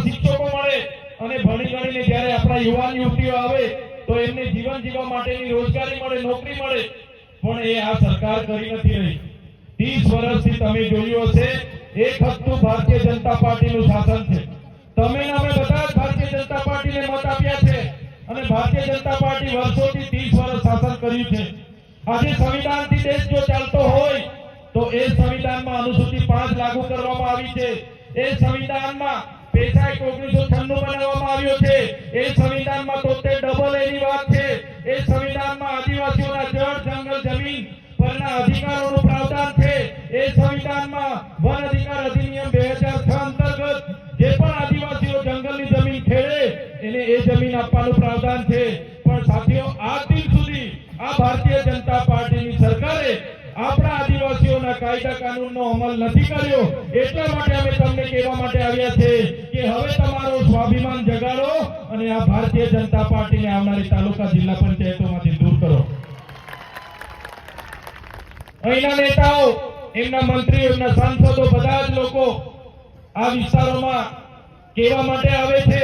શિક્ષકો મળે અને ભણી ગણીને જ્યારે આપણા યુવાન યુવતીઓ આવે તો એમને જીવન જીવવા માટેની રોજગારી મળે, નોકરી મળે, પણ એ આ સરકાર કરી નથી રહી। 30 વર્ષથી તમે જોયું હશે એક હપ્તું ભારતીય જનતા પાર્ટીનું શાસન છે। તમે અમે બધા જ ભારતીય જનતા પાર્ટીને મત આપ્યા છે અને ભારતીય જનતા પાર્ટી વર્ષોથી 30 વર્ષ શાસન કર્યું છે। આજે સંવિધાનથી દેશ જો ચાલતો હોય તો એ સંવિધાનમાં અનુસૂચિ 5 લાગુ કરવામાં આવી છે। એ સંવિધાનમાં પેશા એક્ટ 1996 બનાવવામાં આવ્યો છે। એ સંવિધાનમાં 73 એની વાત છે। એ સંવિધાનમાં આદિવાસીઓના જળ, જંગલ, જમીન પરના અધિકારોનું પ્રાવધાન છે। એ સંવિધાનમાં વન અધિકાર અધિનિયમ 2006 અંતર્ગત જે પણ આદિવાસીઓ જંગલની જમીન ખેડે એને એ જમીન આપવાનું પ્રાવધાન છે। પણ સાથીઓ આજ દિન સુધી આ ભારતીય જનતા પાર્ટીની સરકારે આપણા આદિવાસીઓના કાયદા કાનૂનનો અમલ નથી કર્યો। એટલા માટે અમે તમને કહેવા માટે આવ્યા છે કે હવે તમારો સ્વાભિમાન જગાડો અને આ ભારતીય જનતા પાર્ટીને આવનારી તાલુકા જિલ્લા પંચાયતોમાંથી દૂર કરો। અહીંના નેતાઓ, એમના મંત્રીઓ, એમના સાંસદો બધા જ લોકો આ વિસ્તારોમાં કહેવા માટે આવે છે